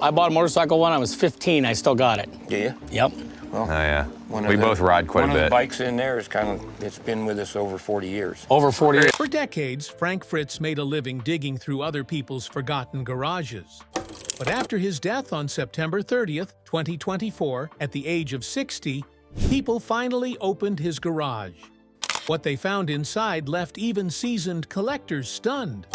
I bought a motorcycle when I was 15. I still got it. Do you? Yep. Well, Oh, yeah. We both ride quite a One of the bit. bikes in there is it's been with us over 40 years. Over 40 years. For decades, Frank Fritz made a living digging through other people's forgotten garages. But after his death on September 30th, 2024, at the age of 60, people finally opened his garage. What they found inside left even seasoned collectors stunned.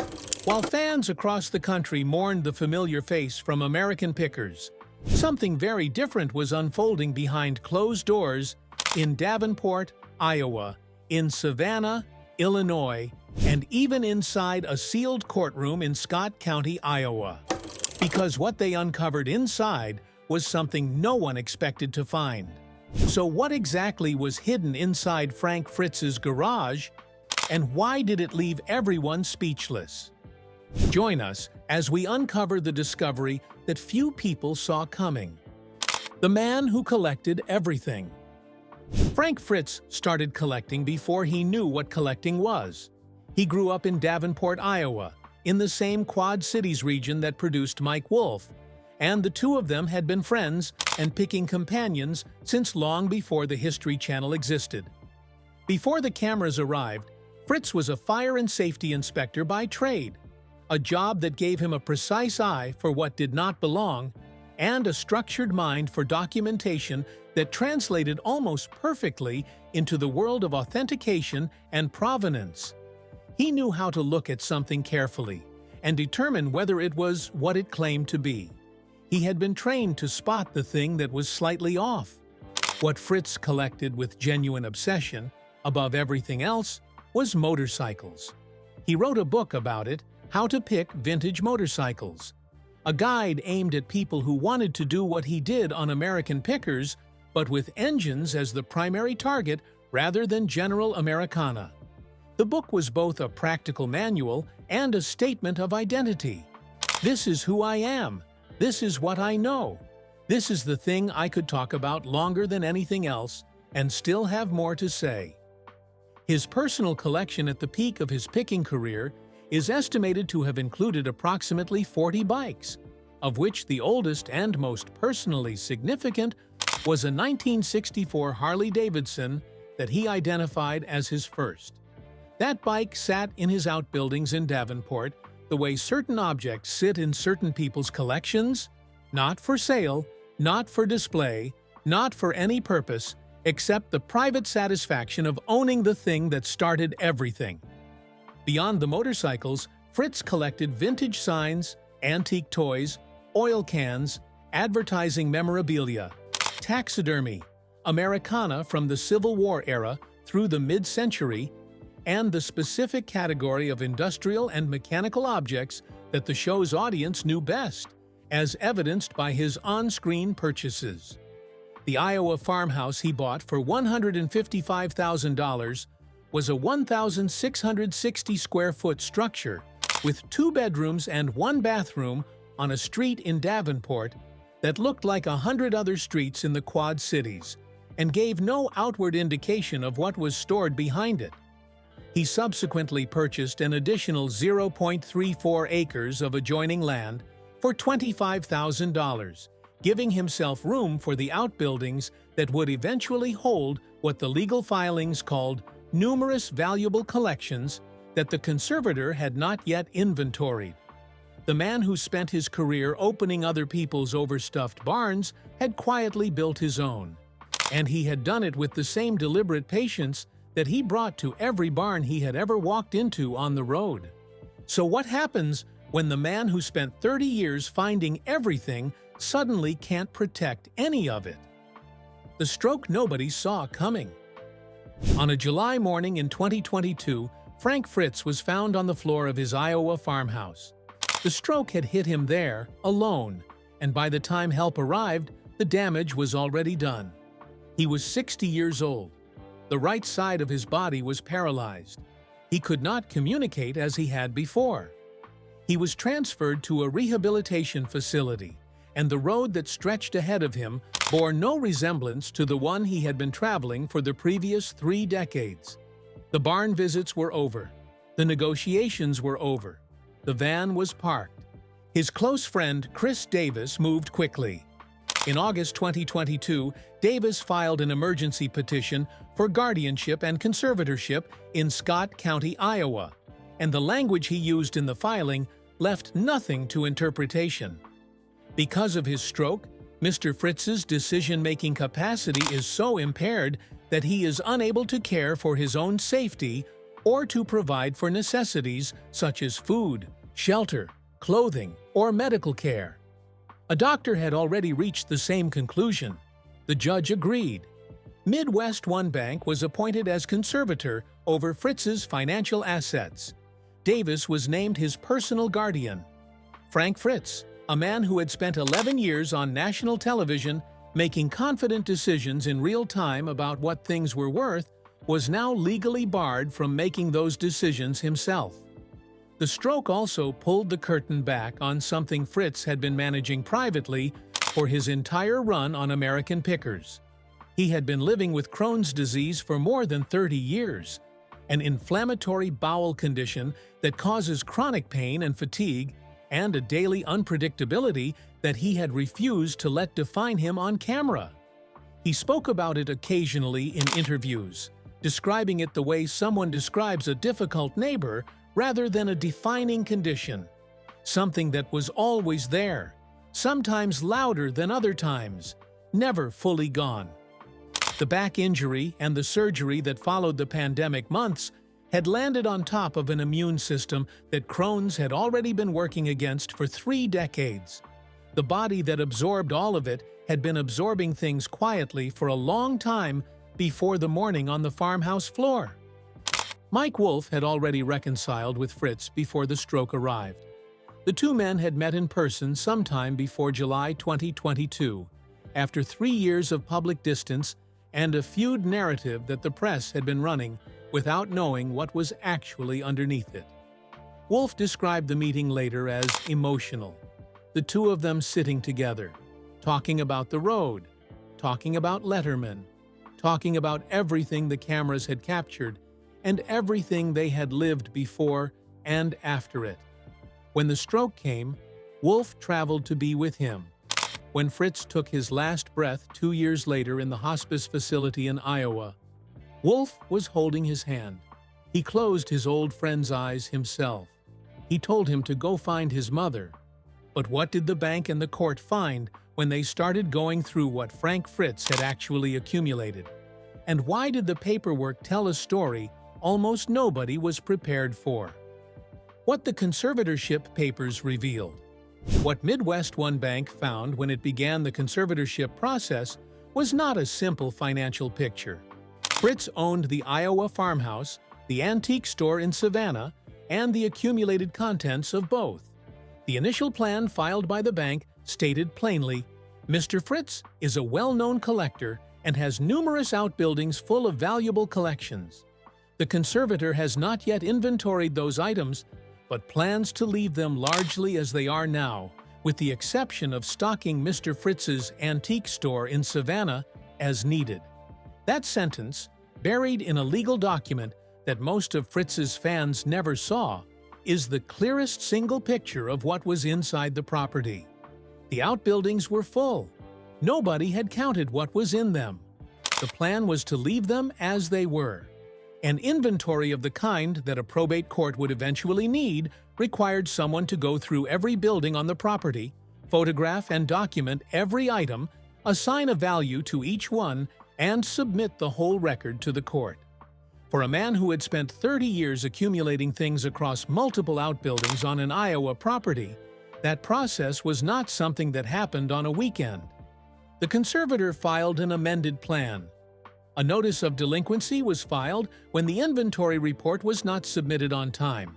While fans across the country mourned the familiar face from American pickers, something very different was unfolding behind closed doors in Davenport, Iowa, in Savanna, Illinois, and even inside a sealed courtroom in Scott County, Iowa. Because what they uncovered inside was something no one expected to find. So what exactly was hidden inside Frank Fritz's garage, and why did it leave everyone speechless? Join us as we uncover the discovery that few people saw coming. The man who collected everything. Frank Fritz started collecting before he knew what collecting was. He grew up in Davenport, Iowa, in the same Quad Cities region that produced Mike Wolfe, and the two of them had been friends and picking companions since long before the History Channel existed. Before the cameras arrived, Fritz was a fire and safety inspector by trade, a job that gave him a precise eye for what did not belong and a structured mind for documentation that translated almost perfectly into the world of authentication and provenance. He knew how to look at something carefully and determine whether it was what it claimed to be. He had been trained to spot the thing that was slightly off. What Fritz collected with genuine obsession, above everything else, was motorcycles. He wrote a book about it, How to Pick Vintage Motorcycles, a guide aimed at people who wanted to do what he did on American pickers, but with engines as the primary target rather than general Americana. The book was both a practical manual and a statement of identity. This is who I am. This is what I know. This is the thing I could talk about longer than anything else and still have more to say. His personal collection at the peak of his picking career is estimated to have included approximately 40 bikes, of which the oldest and most personally significant was a 1964 Harley-Davidson that he identified as his first. That bike sat in his outbuildings in Davenport the way certain objects sit in certain people's collections, not for sale, not for display, not for any purpose, except the private satisfaction of owning the thing that started everything. Beyond the motorcycles, Fritz collected vintage signs, antique toys, oil cans, advertising memorabilia, taxidermy, Americana from the Civil War era through the mid-century, and the specific category of industrial and mechanical objects that the show's audience knew best, as evidenced by his on-screen purchases. The Iowa farmhouse he bought for $155,000 was a 1,660-square-foot structure with 2 bedrooms and 1 bathroom on a street in Davenport that looked like 100 other streets in the Quad Cities and gave no outward indication of what was stored behind it. He subsequently purchased an additional 0.34 acres of adjoining land for $25,000, giving himself room for the outbuildings that would eventually hold what the legal filings called numerous valuable collections that the conservator had not yet inventoried. The man who spent his career opening other people's overstuffed barns had quietly built his own, and he had done it with the same deliberate patience that he brought to every barn he had ever walked into on the road. So what happens when the man who spent 30 years finding everything suddenly can't protect any of it? The stroke nobody saw coming. On a July morning in 2022, Frank Fritz was found on the floor of his Iowa farmhouse. The stroke had hit him there, alone, and by the time help arrived, the damage was already done. He was 60 years old. The right side of his body was paralyzed. He could not communicate as he had before. He was transferred to a rehabilitation facility, and the road that stretched ahead of him bore no resemblance to the one he had been traveling for the previous 3 decades. The barn visits were over. The negotiations were over. The van was parked. His close friend Chris Davis moved quickly. In August 2022, Davis filed an emergency petition for guardianship and conservatorship in Scott County, Iowa, and the language he used in the filing left nothing to interpretation. Because of his stroke, Mr. Fritz's decision-making capacity is so impaired that he is unable to care for his own safety or to provide for necessities such as food, shelter, clothing, or medical care. A doctor had already reached the same conclusion. The judge agreed. Midwest One Bank was appointed as conservator over Fritz's financial assets. Davis was named his personal guardian. Frank Fritz, a man who had spent 11 years on national television making confident decisions in real time about what things were worth, was now legally barred from making those decisions himself. The stroke also pulled the curtain back on something Fritz had been managing privately for his entire run on American Pickers. He had been living with Crohn's disease for more than 30 years, an inflammatory bowel condition that causes chronic pain and fatigue, and a daily unpredictability that he had refused to let define him on camera. He spoke about it occasionally in interviews, describing it the way someone describes a difficult neighbor rather than a defining condition, something that was always there, sometimes louder than other times, never fully gone. The back injury and the surgery that followed the pandemic months had landed on top of an immune system that Crohn's had already been working against for 3 decades. The body that absorbed all of it had been absorbing things quietly for a long time before the morning on the farmhouse floor. Mike Wolfe had already reconciled with Fritz before the stroke arrived. The two men had met in person sometime before July 2022, after 3 years of public distance and a feud narrative that the press had been running without knowing what was actually underneath it. Wolfe described the meeting later as emotional. The two of them sitting together, talking about the road, talking about Letterman, talking about everything the cameras had captured and everything they had lived before and after it. When the stroke came, Wolfe traveled to be with him. When Fritz took his last breath 2 years later in the hospice facility in Iowa, Wolfe was holding his hand. He closed his old friend's eyes himself. He told him to go find his mother. But what did the bank and the court find when they started going through what Frank Fritz had actually accumulated? And why did the paperwork tell a story almost nobody was prepared for? What the conservatorship papers revealed. What Midwest One Bank found when it began the conservatorship process was not a simple financial picture. Fritz owned the Iowa farmhouse, the antique store in Savanna, and the accumulated contents of both. The initial plan filed by the bank stated plainly, Mr. Fritz is a well-known collector and has numerous outbuildings full of valuable collections. The conservator has not yet inventoried those items, but plans to leave them largely as they are now, with the exception of stocking Mr. Fritz's antique store in Savanna as needed. That sentence, buried in a legal document that most of Fritz's fans never saw, is the clearest single picture of what was inside the property. The outbuildings were full. Nobody had counted what was in them. The plan was to leave them as they were. An inventory of the kind that a probate court would eventually need required someone to go through every building on the property, photograph and document every item, assign a value to each one, and submit the whole record to the court. For a man who had spent 30 years accumulating things across multiple outbuildings on an Iowa property, that process was not something that happened on a weekend. The conservator filed an amended plan. A notice of delinquency was filed when the inventory report was not submitted on time.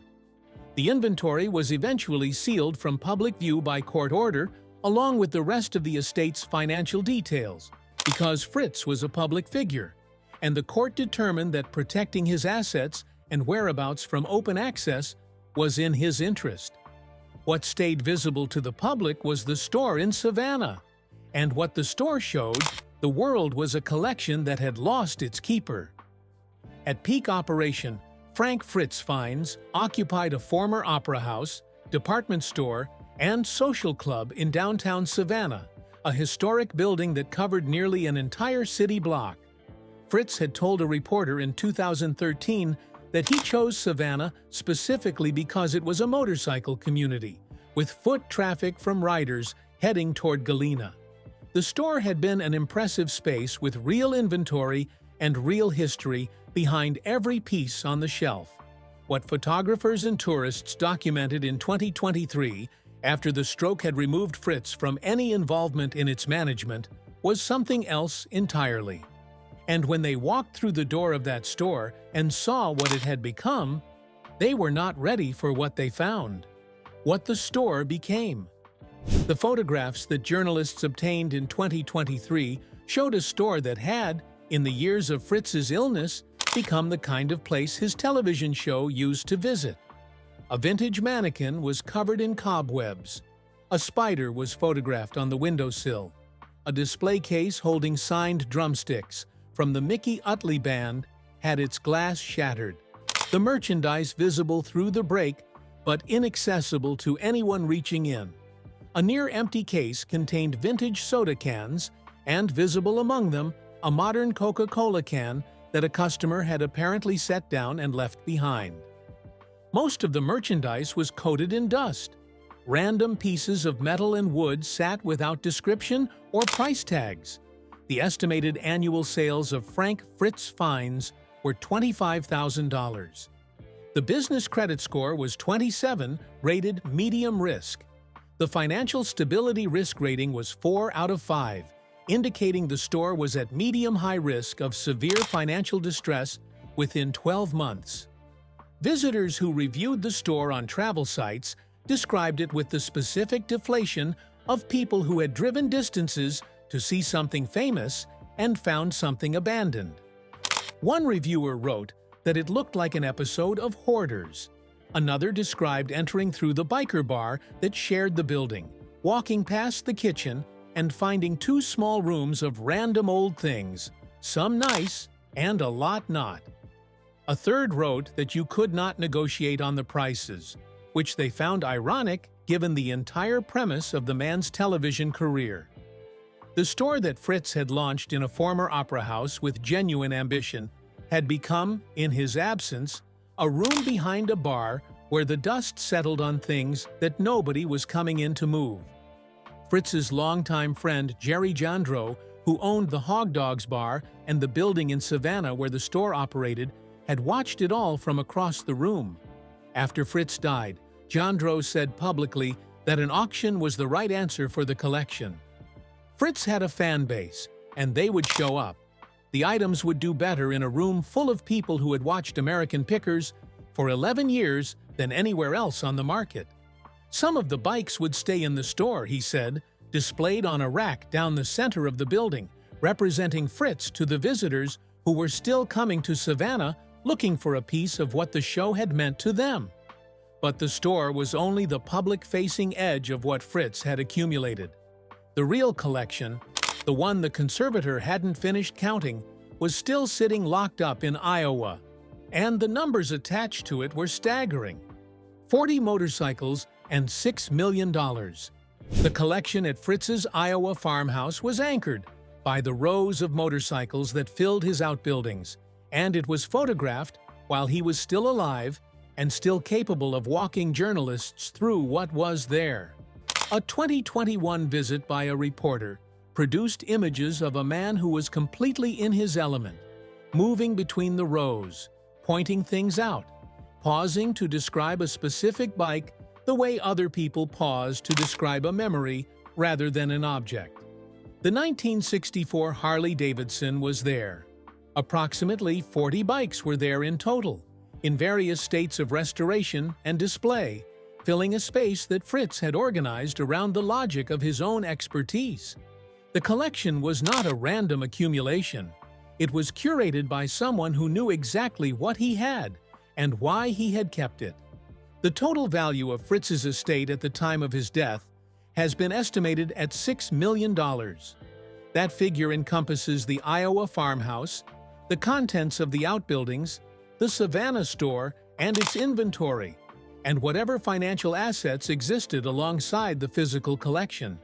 The inventory was eventually sealed from public view by court order, along with the rest of the estate's financial details, because Fritz was a public figure, and the court determined that protecting his assets and whereabouts from open access was in his interest. What stayed visible to the public was the store in Savanna, and what the store showed, the world was a collection that had lost its keeper. At peak operation, Frank Fritz Finds occupied a former opera house, department store, and social club in downtown Savanna, a historic building that covered nearly an entire city block. Fritz had told a reporter in 2013 that he chose Savanna specifically because it was a motorcycle community, with foot traffic from riders heading toward Galena. The store had been an impressive space with real inventory and real history behind every piece on the shelf. What photographers and tourists documented in 2023, after the stroke had removed Fritz from any involvement in its management, was something else entirely. And when they walked through the door of that store and saw what it had become, they were not ready for what they found, what the store became. The photographs that journalists obtained in 2023 showed a store that had, in the years of Fritz's illness, become the kind of place his television show used to visit. A vintage mannequin was covered in cobwebs. A spider was photographed on the windowsill. A display case holding signed drumsticks from the Mickey Utley Band had its glass shattered. The merchandise visible through the break, but inaccessible to anyone reaching in. A near-empty case contained vintage soda cans, and visible among them, a modern Coca-Cola can that a customer had apparently set down and left behind. Most of the merchandise was coated in dust. Random pieces of metal and wood sat without description or price tags. The estimated annual sales of Frank Fritz Finds were $25,000. The business credit score was 27, rated medium risk. The financial stability risk rating was 4 out of 5, indicating the store was at medium-high risk of severe financial distress within 12 months. Visitors who reviewed the store on travel sites described it with the specific deflation of people who had driven distances to see something famous and found something abandoned. One reviewer wrote that it looked like an episode of Hoarders. Another described entering through the biker bar that shared the building, walking past the kitchen, and finding 2 small rooms of random old things, some nice and a lot not. A third wrote that you could not negotiate on the prices, which they found ironic given the entire premise of the man's television career. The store that Fritz had launched in a former opera house with genuine ambition had become, in his absence, a room behind a bar where the dust settled on things that nobody was coming in to move. Fritz's longtime friend Jerry Jandro, who owned the Hog Dogs bar and the building in Savanna where the store operated, had watched it all from across the room. After Fritz died, Jandro said publicly that an auction was the right answer for the collection. Fritz had a fan base, and they would show up. The items would do better in a room full of people who had watched American Pickers for 11 years than anywhere else on the market. Some of the bikes would stay in the store, he said, displayed on a rack down the center of the building, representing Fritz to the visitors who were still coming to Savanna looking for a piece of what the show had meant to them. But the store was only the public-facing edge of what Fritz had accumulated. The real collection, the one the conservator hadn't finished counting, was still sitting locked up in Iowa, and the numbers attached to it were staggering. 40 motorcycles and $6 million. The collection at Fritz's Iowa farmhouse was anchored by the rows of motorcycles that filled his outbuildings, and it was photographed while he was still alive and still capable of walking journalists through what was there. A 2021 visit by a reporter produced images of a man who was completely in his element, moving between the rows, pointing things out, pausing to describe a specific bike the way other people pause to describe a memory rather than an object. The 1964 Harley-Davidson was there. Approximately 40 bikes were there in total, in various states of restoration and display, filling a space that Fritz had organized around the logic of his own expertise. The collection was not a random accumulation. It was curated by someone who knew exactly what he had and why he had kept it. The total value of Fritz's estate at the time of his death has been estimated at $6 million. That figure encompasses the Iowa farmhouse, the contents of the outbuildings, the Savanna store, and its inventory. and whatever financial assets existed alongside the physical collection.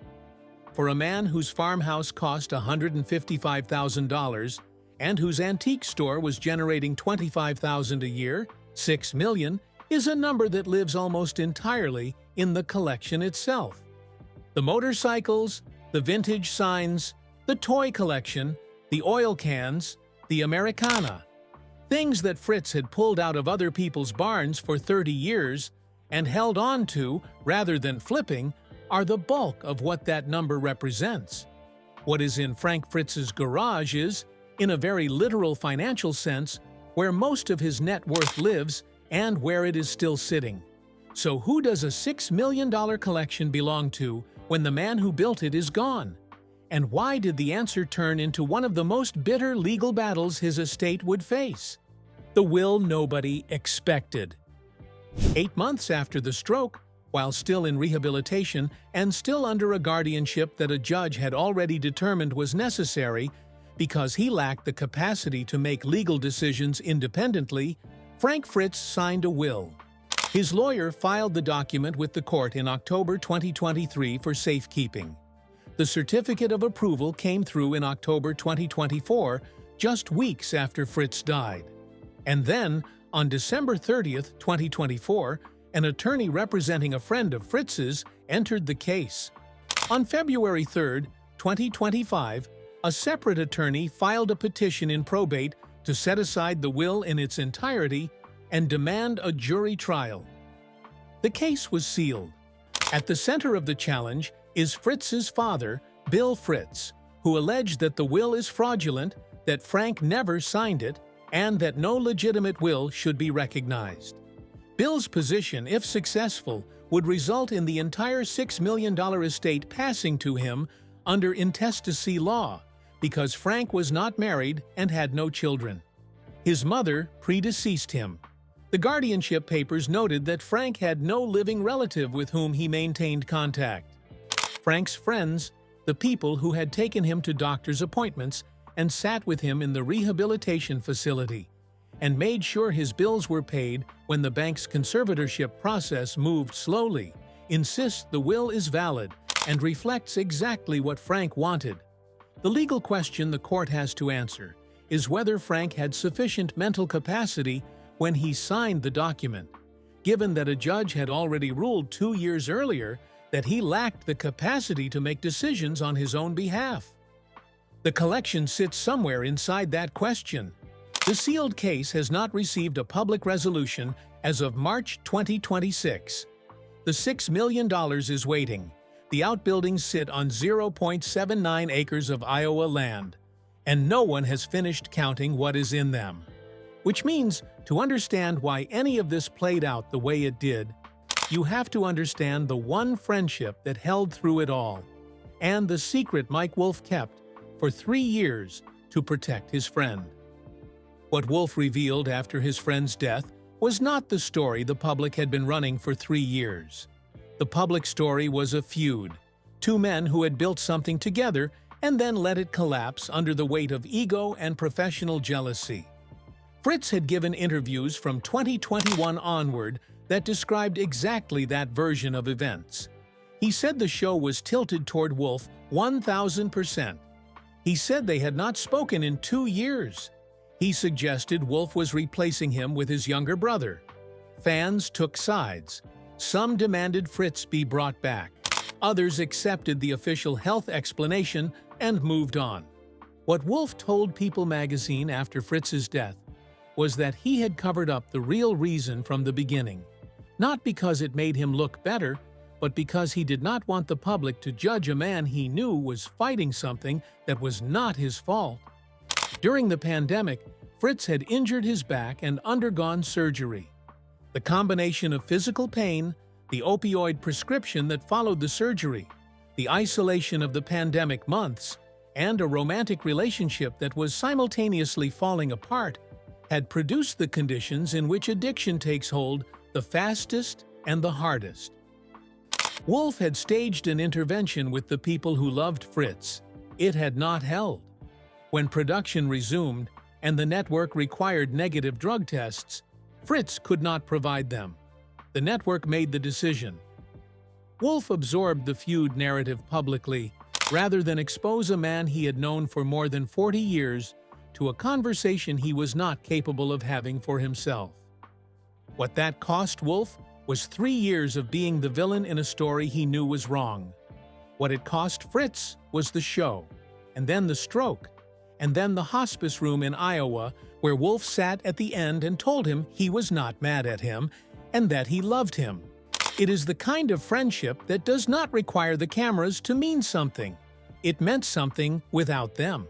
For a man whose farmhouse cost $155,000 and whose antique store was generating $25,000 a year, $6 million is a number that lives almost entirely in the collection itself. The motorcycles, the vintage signs, the toy collection, the oil cans, the Americana. Things that Fritz had pulled out of other people's barns for 30 years and held on to rather than flipping are the bulk of what that number represents. What is in Frank Fritz's garage is, in a very literal financial sense, where most of his net worth lives and where it is still sitting. So who does a $6 million collection belong to when the man who built it is gone? And why did the answer turn into one of the most bitter legal battles his estate would face? The will nobody expected. 8 months after the stroke, while still in rehabilitation and still under a guardianship that a judge had already determined was necessary because he lacked the capacity to make legal decisions independently, Frank Fritz signed a will. His lawyer filed the document with the court in October 2023 for safekeeping. The certificate of approval came through in October 2024, just weeks after Fritz died. And then, on December 30th, 2024, an attorney representing a friend of Fritz's entered the case. On February 3rd, 2025, a separate attorney filed a petition in probate to set aside the will in its entirety and demand a jury trial. The case was sealed. At the center of the challenge is Fritz's father, Bill Fritz, who alleged that the will is fraudulent, that Frank never signed it, and that no legitimate will should be recognized. Bill's position, if successful, would result in the entire $6 million estate passing to him under intestacy law, because Frank was not married and had no children. His mother predeceased him. The guardianship papers noted that Frank had no living relative with whom he maintained contact. Frank's friends, the people who had taken him to doctor's appointments and sat with him in the rehabilitation facility, and made sure his bills were paid when the bank's conservatorship process moved slowly, insist the will is valid and reflects exactly what Frank wanted. The legal question the court has to answer is whether Frank had sufficient mental capacity when he signed the document, given that a judge had already ruled 2 years earlier that he lacked the capacity to make decisions on his own behalf. The collection sits somewhere inside that question. The sealed case has not received a public resolution as of March 2026. The $6 million is waiting. The outbuildings sit on 0.79 acres of Iowa land, and no one has finished counting what is in them. Which means, to understand why any of this played out the way it did, you have to understand the one friendship that held through it all, and the secret Mike Wolfe kept for 3 years to protect his friend. What Wolfe revealed after his friend's death was not the story the public had been running for 3 years. The public story was a feud, 2 men who had built something together and then let it collapse under the weight of ego and professional jealousy. Fritz had given interviews from 2021 onward that described exactly that version of events. He said the show was tilted toward Wolfe 1,000%. He said they had not spoken in 2 years. He suggested Wolfe was replacing him with his younger brother. Fans took sides. Some demanded Fritz be brought back. Others accepted the official health explanation and moved on. What Wolfe told People magazine after Fritz's death was that he had covered up the real reason from the beginning, not because it made him look better, but because he did not want the public to judge a man he knew was fighting something that was not his fault. During the pandemic, Fritz had injured his back and undergone surgery. The combination of physical pain, the opioid prescription that followed the surgery, the isolation of the pandemic months, and a romantic relationship that was simultaneously falling apart had produced the conditions in which addiction takes hold the fastest and the hardest. Wolfe had staged an intervention with the people who loved Fritz. It had not held. When production resumed and the network required negative drug tests, Fritz could not provide them. the network made the decision. Wolf absorbed the feud narrative publicly, rather than expose a man he had known for more than 40 years to a conversation he was not capable of having for himself. What that cost Wolf was 3 years of being the villain in a story he knew was wrong. What it cost Fritz was the show, and then the stroke, and then the hospice room in Iowa where Wolf sat at the end and told him he was not mad at him and that he loved him. It is the kind of friendship that does not require the cameras to mean something. It meant something without them.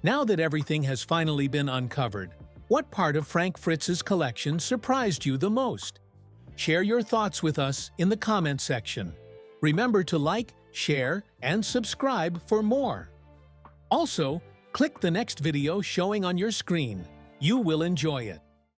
Now that everything has finally been uncovered, what part of Frank Fritz's collection surprised you the most? Share your thoughts with us in the comment section. Remember to like, share, and subscribe for more. Also, click the next video showing on your screen. You will enjoy it.